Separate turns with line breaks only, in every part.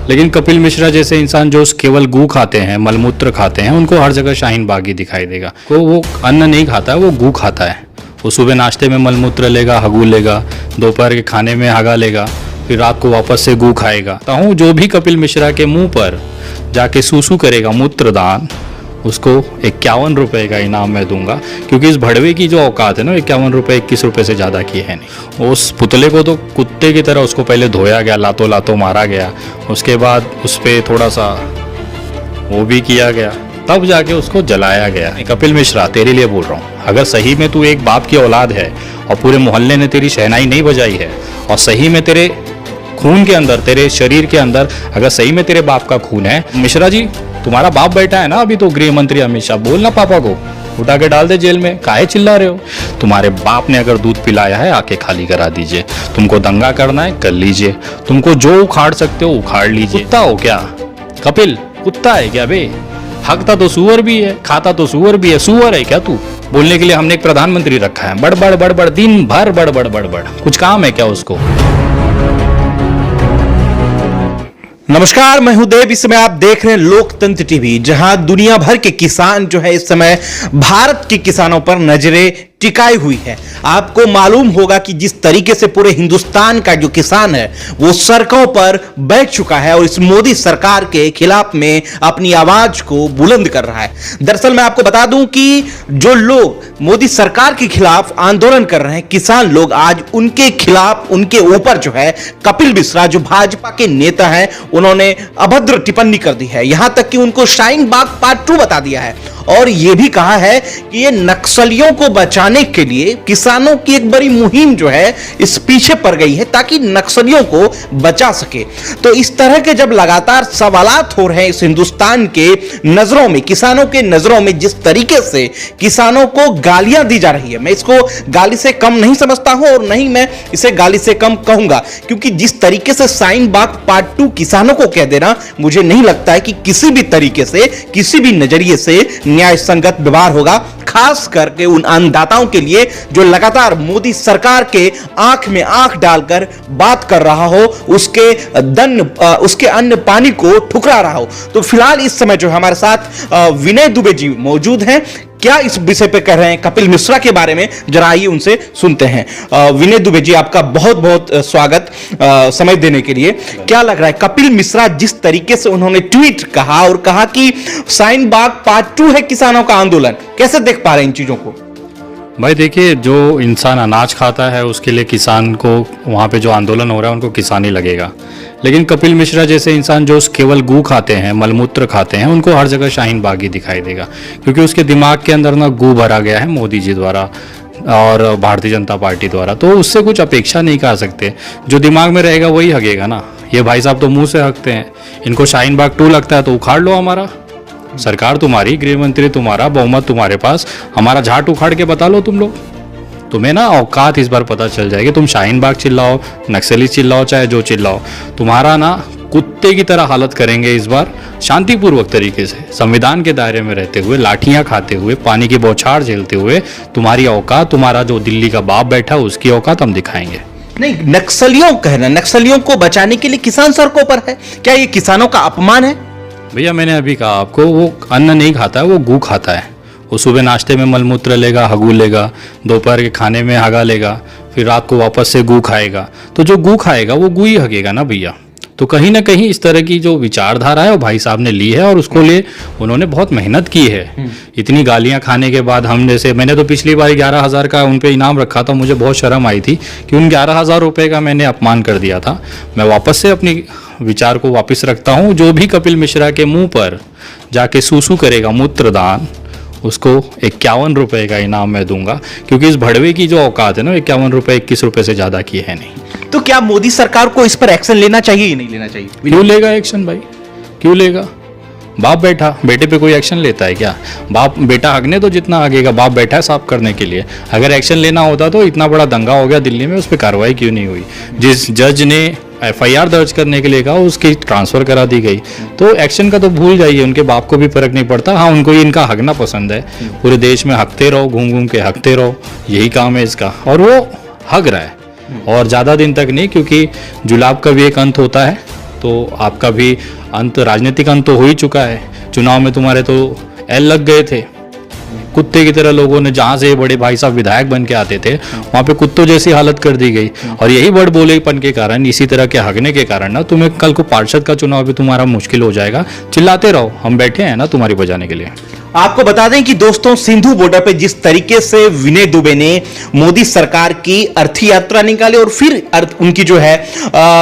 लेकिन कपिल मिश्रा जैसे इंसान जो केवल गू खाते हैं, मलमूत्र खाते हैं, उनको हर जगह शाहीन बाग ही दिखाई देगा। वो अन्न नहीं खाता है, वो गू खाता है। वो सुबह नाश्ते में मलमूत्र लेगा, हगू लेगा, दोपहर के खाने में हगा लेगा, फिर रात को वापस से गू खाएगा। तो जो भी कपिल मिश्रा के मुंह पर जाके सूसू करेगा मूत्रदान, उसको 51 रुपये का इनाम मैं दूंगा, क्योंकि इस भड़वे की जो औकात है ना, 51 रुपये 21 रुपये से ज़्यादा की है नहीं। उस पुतले को तो कुत्ते की तरह उसको पहले धोया गया, लातों लातों मारा गया, उसके बाद उस पर थोड़ा सा वो भी किया गया, तब जाके उसको जलाया गया। कपिल मिश्रा तेरे लिए बोल रहा हूँ, अगर सही में तू एक बाप की औलाद है और पूरे मोहल्ले ने तेरी शहनाई नहीं बजाई है, और सही में तेरे खून के अंदर, तेरे शरीर के अंदर अगर सही में तेरे बाप का खून है, मिश्रा जी तुम्हारा बाप बैठा है ना अभी तो गृह मंत्री अमित शाह, बोलना पापा को उठा के डाल दे जेल में, काहे चिल्ला रहे हो? तुम्हारे बाप ने अगर दूध पिलाया है, आके खाली करा दीजिए। तुमको दंगा करना है कर लीजिए, तुमको जो उखाड़ सकते हो उखाड़ लीजिए। कुत्ता हो क्या कपिल? कुत्ता है क्या बे? हकता तो सुअर भी है, खाता तो सुअर भी है, सुअर है क्या तू? बोलने के लिए हमने एक प्रधानमंत्री रखा है, बड़बड़ बड़बड़ दिन भर बड़बड़ बड़बड़, कुछ काम है क्या उसको?
नमस्कार, मैं हूं देव। इस समय आप देख रहे हैं लोकतंत्र टीवी, जहां दुनिया भर के किसान जो है इस समय भारत के किसानों पर नजरें टिकाई हुई है। आपको मालूम होगा कि जिस तरीके से पूरे हिंदुस्तान का जो किसान है वो सड़कों पर बैठ चुका है और इस मोदी सरकार के खिलाफ में अपनी आवाज को बुलंद कर रहा है। दरअसल मैं आपको बता दूं कि जो लोग मोदी सरकार के खिलाफ आंदोलन कर रहे हैं, किसान लोग, आज उनके खिलाफ, उनके ऊपर जो है कपिल मिश्रा जो भाजपा के नेता हैं, उन्होंने अभद्र टिप्पणी कर दी है। यहां तक कि उनको शाहीन बाग पार्ट 2 बता दिया है और यह भी कहा है कि ये नक्सलियों को बचाने के लिए किसानों की एक बड़ी मुहिम जो है इस पीछे पड़ गई है ताकि नक्सलियों को बचा सके। तो इस तरह के जब लगातार सवालात हो रहे हैं इस हिंदुस्तान के नजरों में, किसानों के नजरों में, जिस तरीके से किसानों को गालियां दी जा रही है, मैं इसको गाली से कम नहीं समझता हूं और नहीं मैं इसे गाली से कम कहूंगा, क्योंकि जिस तरीके से शाहीन बाग पार्ट 2 किसानों को कह देना, मुझे नहीं लगता है कि किसी भी तरीके से, किसी भी नजरिए से न्याय संगत व्यवहार होगा, खास करके उन अन्नदाताओं के लिए जो लगातार मोदी सरकार के आंख में आंख डालकर बात कर रहा हो, उसके अन्न पानी को ठुकरा रहा हो। तो फिलहाल इस समय जो हमारे साथ विनय दुबे जी मौजूद हैं, क्या इस विषय पे कह रहे हैं कपिल मिश्रा के बारे में, जरा आइए उनसे सुनते हैं। विनय दुबे जी, आपका बहुत बहुत स्वागत समय देने के लिए। क्या लग रहा है कपिल मिश्रा जिस तरीके से उन्होंने ट्वीट कहा और कहा कि शाहीन बाग पार्ट 2 है किसानों का आंदोलन, कैसे देख पा रहे हैं इन चीजों को?
भाई देखिए, जो इंसान अनाज खाता है उसके लिए किसान को वहाँ पे जो आंदोलन हो रहा है उनको किसान ही लगेगा। लेकिन कपिल मिश्रा जैसे इंसान जो केवल गू खाते हैं, मलमूत्र खाते हैं, उनको हर जगह शाहीन बाग ही दिखाई देगा, क्योंकि उसके दिमाग के अंदर ना गू भरा गया है मोदी जी द्वारा और भारतीय जनता पार्टी द्वारा। तो उससे कुछ अपेक्षा नहीं कर सकते, जो दिमाग में रहेगा वही हगेगा ना। ये भाई साहब तो मुँह से हकते हैं, इनको शाहीन बाग 2 लगता है तो उखाड़ लो, हमारा सरकार तुम्हारी, गृह मंत्री तुम्हारा, बहुमत तुम्हारे पास, हमारा झाट उखाड़ के बता लो तुम लोग। तुम्हें ना औकात इस बार पता चल जाएगी। तुम शाहीन बाग चिल्लाओ, नक्सली चिल्लाओ, चाहे जो चिल्लाओ, तुम्हारा ना कुत्ते की तरह हालत करेंगे इस बार, शांतिपूर्वक तरीके से, संविधान के दायरे में रहते हुए, लाठियां खाते हुए, पानी की बौछार झेलते हुए। तुम्हारी औकात, तुम्हारा जो दिल्ली का बाप बैठा उसकी औकात हम दिखाएंगे।
नहीं, नक्सलियों कहना, नक्सलियों को बचाने के लिए किसान सड़कों पर है, क्या ये किसानों का अपमान है?
भैया मैंने अभी कहा आपको, वो अन्न नहीं खाता है, वो गू खाता है। वो सुबह नाश्ते में मलमूत्र लेगा, हगू लेगा, दोपहर के खाने में हगा लेगा, फिर रात को वापस से गू खाएगा। तो जो गू खाएगा वो गू ही हगेगा ना भैया। तो कहीं ना कहीं इस तरह की जो विचारधारा है वो भाई साहब ने ली है और उसको लिए उन्होंने बहुत मेहनत की है। इतनी गालियां खाने के बाद हम जैसे, मैंने तो पिछली बार 11,000 का उन पे इनाम रखा था, मुझे बहुत शर्म आई थी कि उन 11,000 रुपये का मैंने अपमान कर दिया था। मैं वापस से अपनी विचार को वापस रखता हूँ। जो भी कपिल मिश्रा के मुंह पर जाके सूसू करेगा मूत्रदान, उसको 51 रुपये का इनाम मैं दूंगा, क्योंकि इस भड़वे की जो औकात है ना, 51 रुपये 21 रुपये से ज़्यादा की है नहीं।
तो क्या मोदी सरकार को इस पर एक्शन लेना चाहिए या नहीं लेना चाहिए?
क्यों लेगा एक्शन भाई, क्यों लेगा? बाप बैठा, बेटे पे कोई एक्शन लेता है क्या? बाप बेटा हगने तो जितना हगेगा, बाप बैठा है साफ करने के लिए। अगर एक्शन लेना होता तो इतना बड़ा दंगा हो गया दिल्ली में, उस पर कार्रवाई क्यों नहीं हुई? जिस जज ने FIR दर्ज करने के लिए कहा उसकी ट्रांसफ़र करा दी गई। तो एक्शन का तो भूल जाइए, उनके बाप को भी फर्क नहीं पड़ता। हाँ, उनको ही इनका हगना पसंद है, पूरे देश में हकते रहो, घूम घूम के हकते रहो, यही काम है इसका, और वो हग रहा है। और ज़्यादा दिन तक नहीं, क्योंकि जुलाब का भी एक अंत होता है। तो आपका भी अंत, राजनीतिक अंत तो हो ही चुका है। चुनाव में तुम्हारे तो एल लग गए थे, कुत्ते की तरह लोगों ने, जहाँ से ये बड़े भाई साहब विधायक बन के आते थे वहाँ पे कुत्तों जैसी हालत कर दी गई। और यही बड़ बोलेपन के कारण, इसी तरह के हगने के कारण ना तुम्हें कल को पार्षद का चुनाव भी तुम्हारा मुश्किल हो जाएगा। चिल्लाते रहो, हम बैठे हैं ना तुम्हारी बजाने के लिए।
आपको बता दें कि दोस्तों, सिंधु बॉर्डर पे जिस तरीके से विनय दुबे ने मोदी सरकार की अर्थी यात्रा निकाली और फिर उनकी जो है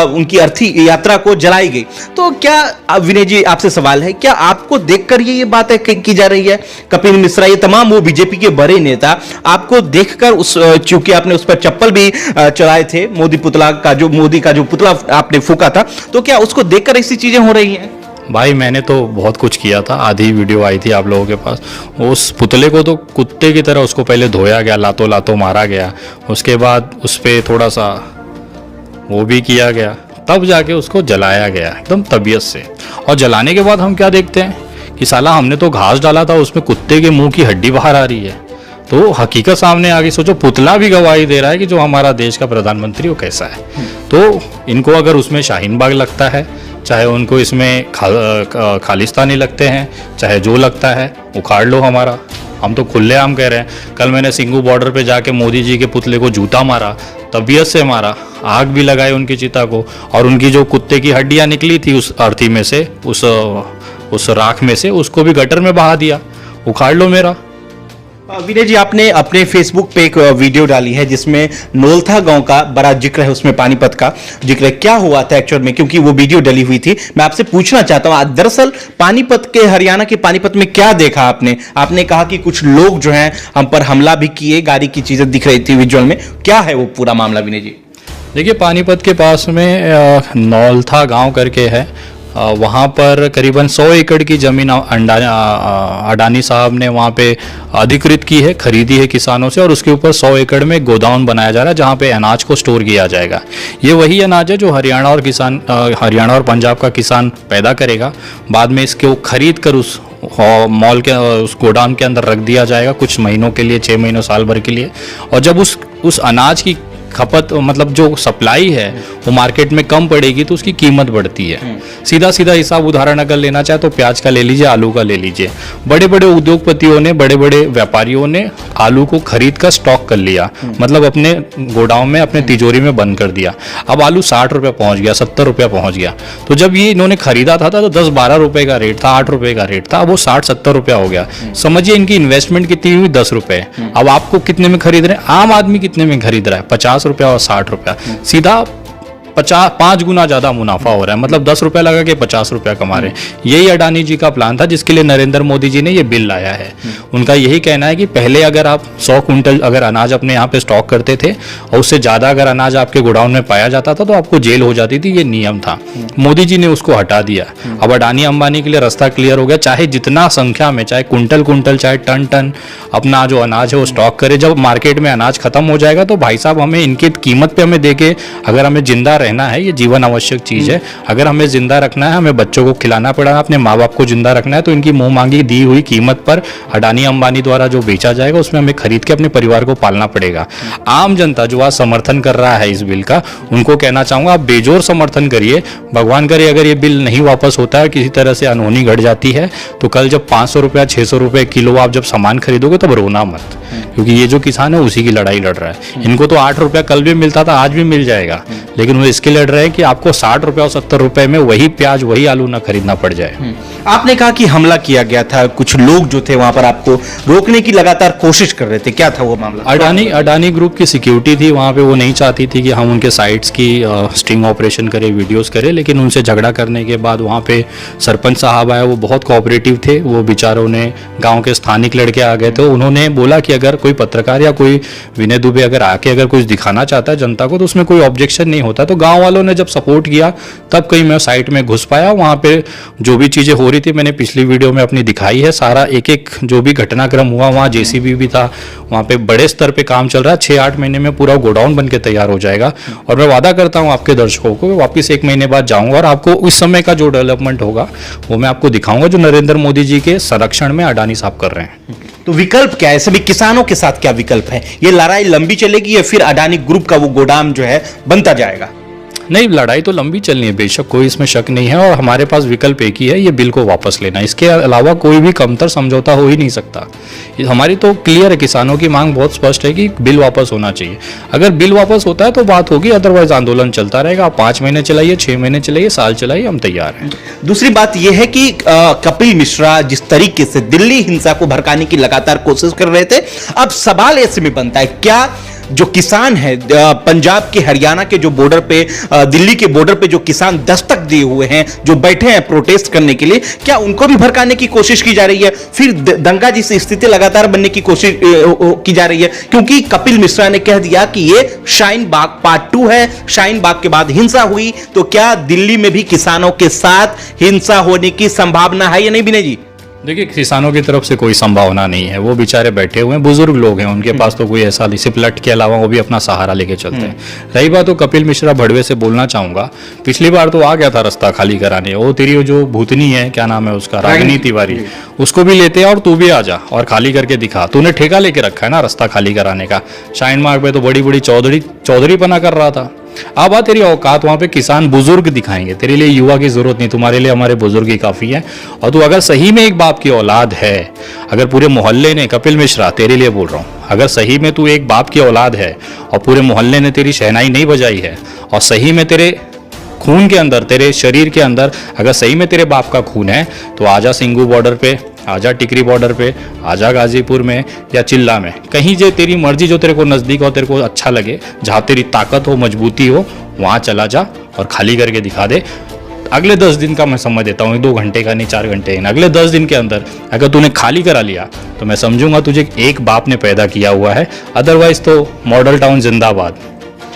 उनकी अर्थी यात्रा को जलाई गई, तो क्या विनय जी, आपसे सवाल है, क्या आपको देखकर ये बातें की जा रही है? कपिल मिश्रा, ये तमाम वो बीजेपी के बड़े नेता, आपको देखकर उस, चूंकि आपने उस पर चप्पल भी चलाए थे, मोदी का जो पुतला आपने फूका था, तो क्या उसको देखकर ऐसी चीजें हो रही हैं?
भाई मैंने तो बहुत कुछ किया था, आधी वीडियो आई थी आप लोगों के पास। उस पुतले को तो कुत्ते की तरह उसको पहले धोया गया, लातों लातों मारा गया, उसके बाद उस पर थोड़ा सा वो भी किया गया, तब जाके उसको जलाया गया एकदम तबीयत से। और जलाने के बाद हम क्या देखते हैं कि साला हमने तो घास डाला था, उसमें कुत्ते के मुंह की हड्डी बाहर आ रही है। तो हकीकत सामने आ गई। सोचो, पुतला भी गवाही दे रहा है कि जो हमारा देश का प्रधानमंत्री वो कैसा है। तो इनको अगर उसमें शाहीन बाग लगता है, चाहे उनको इसमें खालिस्तानी लगते हैं, चाहे जो लगता है, उखाड़ लो हमारा। हम तो खुलेआम कह रहे हैं। कल मैंने सिंघू बॉर्डर पे जाके मोदी जी के पुतले को जूता मारा, तबीयत से मारा, आग भी लगाई उनकी चिता को, और उनकी जो कुत्ते की हड्डियां निकली थी उस अर्थी में से, उस राख में से, उसको भी गटर में बहा दिया। उखाड़ लो मेरा।
विनय जी, आपने अपने फेसबुक पे एक वीडियो डाली है जिसमें नोलथा गांव का बड़ा जिक्र है, उसमें पानीपत का जिक्र है। क्या हुआ था एक्चुअल में, क्योंकि वो वीडियो डली हुई थी, मैं आपसे पूछना चाहता हूं। दरअसल पानीपत के, हरियाणा के पानीपत में क्या देखा आपने? आपने कहा कि कुछ लोग जो हैं हम पर हमला भी किए, गाड़ी की चीजें दिख रही थी विजुअल में, क्या है वो पूरा मामला विनय जी?
देखिए, पानीपत के पास में नौलथा गांव करके है, वहाँ पर करीबन 100 एकड़ की ज़मीन अडानी साहब ने वहाँ पे अधिकृत की है, खरीदी है किसानों से, और उसके ऊपर 100 एकड़ में गोदाम बनाया जा रहा है जहाँ पे अनाज को स्टोर किया जाएगा। ये वही अनाज है जो हरियाणा और पंजाब का किसान पैदा करेगा, बाद में इसको खरीद कर उस मॉल के, उस गोदाम के अंदर रख दिया जाएगा कुछ महीनों के लिए, 6 महीनों साल भर के लिए। और जब उस अनाज की खपत, मतलब जो सप्लाई है वो मार्केट में कम पड़ेगी तो उसकी कीमत बढ़ती है। सीधा सीधा हिसाब उदाहरण अगर लेना चाहे तो प्याज का ले लीजिए, आलू का ले लीजिए। बड़े बड़े उद्योगपतियों ने, बड़े बड़े व्यापारियों ने आलू को खरीद कर स्टॉक कर लिया, मतलब अपने गोडाउन में, अपने तिजोरी में बंद कर दिया। अब आलू 60 रुपये पहुंच गया, 70 रुपये पहुंच गया। तो जब ये इन्होंने खरीदा था तो 10-12 रुपये का रेट था, 8 रुपये का रेट था, अब वो 60-70 रुपया हो गया। समझिए इनकी इन्वेस्टमेंट कितनी हुई, 10 रुपये। अब आपको कितने में खरीद रहे हैं? आम आदमी कितने में खरीद रहा है? 50 रुपया और 60 रुपया, सीधा 5 गुना ज्यादा मुनाफा हो रहा है। मतलब 10 रुपया लगा के 50 रुपया कमा रहे हैं। यही अडानी जी का प्लान था जिसके लिए नरेंद्र मोदी जी ने ये बिल लाया है। उनका यही कहना है कि पहले अगर आप 100 कुंटल अगर अनाज अपने यहाँ पे स्टॉक करते थे और उससे ज्यादा अगर अनाज आपके गोडाउन में पाया जाता था तो आपको जेल हो जाती थी, ये नियम था। मोदी जी ने उसको हटा दिया। अब अडानी अंबानी के लिए रास्ता क्लियर हो गया। चाहे जितना संख्या में, चाहे कुंटल चाहे टन अपना जो अनाज है वो स्टॉक करे। जब मार्केट में अनाज खत्म हो जाएगा तो भाई साहब हमें इनकी कीमत पे हमें देके, अगर हमें जिंदा रहना है, ये जीवन आवश्यक चीज है, अगर हमें जिंदा रखना है, हमें बच्चों को खिलाना पड़ा, अपने माँ बाप को जिंदा रखना है, तो इनकी मुंह मांगी दी हुई कीमत पर अडानी अंबानी द्वारा जो बेचा जाएगा उसमें हमें खरीद के अपने परिवार को पालना पड़ेगा। आम जनता जो आज समर्थन कर रहा है इस बिल का, उनको कहना चाहूंगा आप बेजोर समर्थन करिए। भगवान करे अगर ये बिल नहीं वापस होता है, किसी तरह से अनहोनी घट जाती है, तो कल जब 500 रुपया 600 रुपये किलो आप जब सामान खरीदोगे तब रोना मत, क्योंकि ये जो किसान है उसी की लड़ाई लड़ रहा है। इनको तो 8 रुपया कल भी मिलता था, आज भी मिल जाएगा, लेकिन वो इसके लड़ रहे हैं कि आपको 60 रुपया और 70 रुपए में वही प्याज, वही आलू ना खरीदना पड़ जाए।
आपने कहा कि हमला किया गया था, कुछ लोग जो थे वहां पर आपको रोकने की लगातार कोशिश कर रहे थे, क्या था वो मामला?
अडानी ग्रुप की सिक्योरिटी थी वहाँ पे, वो नहीं चाहती थी कि हम उनके साइट्स की स्टिंग ऑपरेशन करें, वीडियोस करें, लेकिन उनसे झगड़ा करने के बाद वहाँ पे सरपंच साहब आए, वो बहुत कोऑपरेटिव थे। वो बेचारों ने, गांव के स्थानिक लड़के आ गए थे, उन्होंने बोला कि अगर कोई पत्रकार या कोई विनय दुबे अगर आके अगर कुछ दिखाना चाहता है जनता को तो उसमें कोई ऑब्जेक्शन नहीं होता। तो गाँव वालों ने जब सपोर्ट किया तब कहीं मैं साइट में घुस पाया। वहाँ पे जो भी चीज़ें हो रही थी मैंने पिछली वीडियो में अपनी दिखाई है, सारा एक जो भी घटनाक्रम हुआ, वहाँ जेसीबी भी था, वहाँ पे बड़े स्तर पे काम चल रहा है। 6-8 महीने में पूरा गोडाउन बन के तैयार हो जाएगा और मैं वादा करता हूँ आपके दर्शकों को, वापस 1 महीने बाद जाऊँगा और आपको इस समय का जो डेवलपमेंट होगा वो मैं आपको दिखाऊंगा जो नरेंद्र मोदी जी के संरक्षण में अडानी साहब कर रहे हैं।
तो विकल्प क्या है? सभी किसानों के साथ क्या विकल्प है? ये लड़ाई लंबी चलेगी या फिर अडानी ग्रुप का वो गोदाम जो है बनता जाएगा?
नहीं, लड़ाई तो लंबी चलनी है बेशक, कोई इसमें शक नहीं है, और हमारे पास विकल्प एक ही है, ये बिल को वापस लेना। इसके अलावा कोई भी कमतर समझौता हो ही नहीं सकता। हमारी तो क्लियर है, किसानों की मांग बहुत स्पष्ट है कि बिल वापस होना चाहिए। अगर बिल वापस होता है तो बात होगी, अदरवाइज आंदोलन चलता रहेगा। आप 5 महीने चलाइए, 6 महीने चलाइए, साल चलाइए, हम तैयार हैं।
दूसरी बात यह है कि कपिल मिश्रा जिस तरीके से दिल्ली हिंसा को भड़काने की लगातार कोशिश कर रहे थे, अब सवाल ऐसे में बनता है, क्या जो किसान है पंजाब के हरियाणा के जो बॉर्डर पे, दिल्ली के बॉर्डर पे जो किसान दस्तक दिए हुए हैं, जो बैठे हैं प्रोटेस्ट करने के लिए, क्या उनको भी भड़काने की कोशिश की जा रही है? फिर दंगा जैसी स्थिति लगातार बनने की कोशिश की जा रही है, क्योंकि कपिल मिश्रा ने कह दिया कि ये शाहीन बाग पार्ट 2 है। शाहीन बाग के बाद हिंसा हुई, तो क्या दिल्ली में भी किसानों के साथ हिंसा होने की संभावना है या नहीं विनय जी?
देखिए, किसानों की तरफ से कोई संभावना नहीं है। वो बेचारे बैठे हुए हैं, बुजुर्ग लोग हैं, उनके पास तो कोई ऐसा नहीं, सिर्फ लट के अलावा वो भी अपना सहारा लेके चलते हैं। रही बात तो कपिल मिश्रा भड़वे से बोलना चाहूंगा, पिछली बार तो आ गया था रास्ता खाली कराने। वो तेरी जो भूतनी है, क्या नाम है उसका, रागिनी तिवारी, उसको भी लेते हैं और तू भी आ जा और खाली करके दिखा। तूने ठेका लेके रखा है ना रास्ता खाली कराने का। शाहीन बाग पे तो बड़ी बड़ी चौधरीपना कर रहा था। अब आ तेरी औकात, वहां पे किसान बुजुर्ग दिखाएंगे। तेरे लिए युवा की जरूरत नहीं, तुम्हारे लिए हमारे बुजुर्ग ही काफी है। और तू अगर सही में एक बाप की औलाद है, अगर पूरे मोहल्ले ने, कपिल मिश्रा तेरे लिए बोल रहा हूं, अगर सही में तू एक बाप की औलाद है और पूरे मोहल्ले ने तेरी शहनाई नहीं बजाई है, और सही में तेरे खून के अंदर, तेरे शरीर के अंदर अगर सही में तेरे बाप का खून है, तो आजा सिंगू बॉर्डर पे, आजा टिकरी बॉर्डर पे, आजा गाजीपुर में या चिल्ला में, कहीं जो तेरी मर्जी, जो तेरे को नज़दीक हो, तेरे को अच्छा लगे, जहाँ तेरी ताकत हो, मजबूती हो, वहाँ चला जा और खाली करके दिखा दे। अगले 10 दिन का मैं समझ देता हूँ, 2 घंटे का नहीं, 4 घंटे का, अगले 10 दिन के अंदर अगर तूने खाली करा लिया तो मैं समझूंगा तुझे एक बाप ने पैदा किया हुआ है। अदरवाइज तो मॉडल टाउन जिंदाबाद।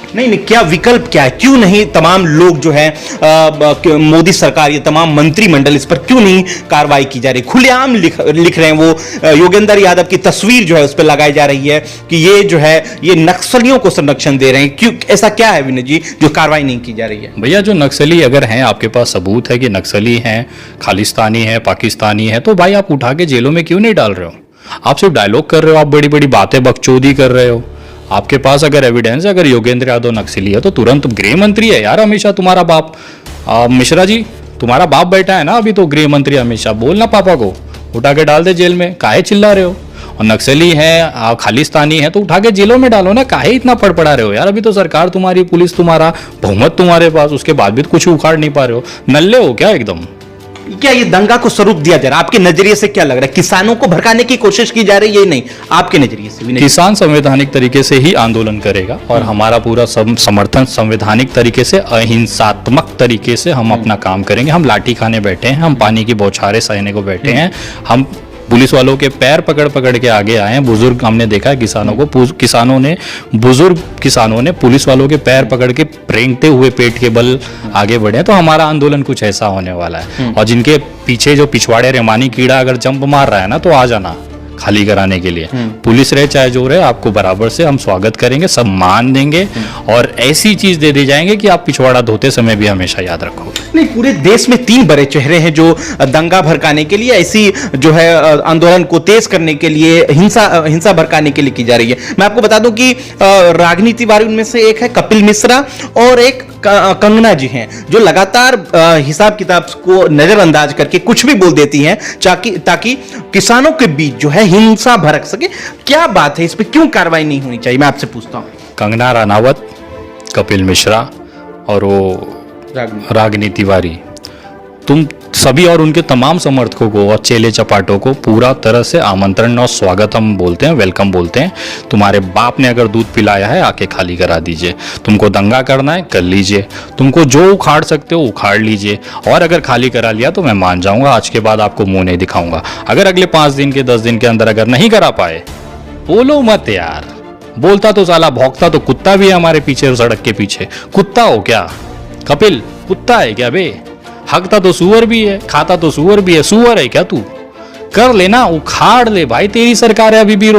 नहीं, क्या विकल्प क्या है? क्यों नहीं तमाम लोग जो है मोदी सरकार, ये तमाम मंत्रिमंडल, इस पर क्यों नहीं कार्रवाई की जा रही? खुलेआम लिख रहे हैं वो। योगेंद्र यादव की तस्वीर जो है उस पर लगाई जा रही है कि ये जो है ये नक्सलियों को संरक्षण दे रहे हैं। क्यों, ऐसा क्या है विनय जी जो कार्रवाई नहीं की जा रही है?
भैया, जो नक्सली अगर हैं, आपके पास सबूत है कि नक्सली हैं, खालिस्तानी है, पाकिस्तानी है, तो भाई आप उठा के जेलों में क्यों नहीं डाल रहे हो? आप सिर्फ डायलॉग कर रहे हो, आप बड़ी बड़ी बातें बकचोदी कर रहे हो। आपके पास अगर एविडेंस है, अगर योगेंद्र यादव नक्सली है तो तुरंत, गृह मंत्री है यार हमेशा तुम्हारा बाप, मिश्रा जी तुम्हारा बाप बैठा है ना अभी, तो गृह मंत्री हमेशा बोलना पापा को उठा के डाल दे जेल में, काहे चिल्ला रहे हो? और नक्सली है, खालिस्तानी है, तो उठा के जेलों में डालो ना, काहे इतना पड़पड़ा रहे हो यार? अभी तो सरकार तुम्हारी, पुलिस तुम्हारा, बहुमत तुम्हारे पास, उसके बाद भी कुछ उखाड़ नहीं पा रहे हो। नल्ले हो क्या एकदम?
क्या ये दंगा को स्वरूप दिया जा रहा है? आपके नजरिए से क्या लग रहा है? किसानों को भड़काने की कोशिश की जा रही है? नहीं, आपके नजरिए से भी
किसान संवैधानिक तरीके से ही आंदोलन करेगा, और हमारा पूरा समर्थन संवैधानिक तरीके से, अहिंसात्मक तरीके से हम अपना काम करेंगे। हम लाठी खाने बैठे हैं, हम पानी की बौछारें सहने को बैठे हैं, हम पुलिस वालों के पैर पकड़ पकड़ के आगे आए हैं। बुजुर्ग हमने देखा है किसानों को, बुजुर्ग किसानों ने पुलिस वालों के पैर पकड़ के रेंगते हुए पेट के बल आगे बढ़े। तो हमारा आंदोलन कुछ ऐसा होने वाला है। और जिनके पीछे जो पिछवाड़े रेमानी कीड़ा अगर जंप मार रहा है ना, तो आ जाना खाली कराने के लिए। पुलिस रहे चाहे जो रहे, आपको बराबर से हम स्वागत करेंगे, सम्मान देंगे, और ऐसी चीज दे दी जाएंगे कि आप पिछवाड़ा धोते समय भी हमेशा याद रखोगे।
नहीं, पूरे देश में 3 बड़े चेहरे हैं जो दंगा भड़काने के लिए, ऐसी जो है आंदोलन को तेज करने के लिए, हिंसा भड़काने के लिए की जा रही है। मैं आपको बता दूं कि रागिनी तिवारी उनमें से एक है, कपिल मिश्रा, और एक कंगना जी हैं, जो लगातार हिसाब किताब को नजरअंदाज करके कुछ भी बोल देती हैं ताकि किसानों के बीच जो है हिंसा भड़क सके। क्या बात है, इस पर क्यों कार्रवाई नहीं होनी चाहिए? मैं आपसे पूछता हूं।
कंगना रनावत, कपिल मिश्रा और वो रागिनी तिवारी, तुम सभी और उनके तमाम समर्थकों को और चेले चपाटों को पूरा तरह से आमंत्रण और स्वागत हम बोलते हैं, वेलकम बोलते हैं। तुम्हारे बाप ने अगर दूध पिलाया है, आके खाली करा दीजिए। तुमको दंगा करना है, कर लीजिए। तुमको जो उखाड़ सकते हो उखाड़ लीजिए, और अगर खाली करा लिया तो मैं मान जाऊंगा। आज के बाद आपको मुंह नहीं दिखाऊंगा। अगर अगले 5 दिन के 10 दिन के अंदर अगर नहीं करा पाए, बोलो मत यार। बोलता तो साला, भौंकता तो कुत्ता भी है हमारे पीछे, सड़क के पीछे। कुत्ता हो क्या कपिल? कुत्ता है क्या बे? हकता तो सुअर भी है, खाता तो सुअर भी है। सुअर है क्या तू? कर लेना, उखाड़ ले भाई, तेरी सरकार है अभी भी।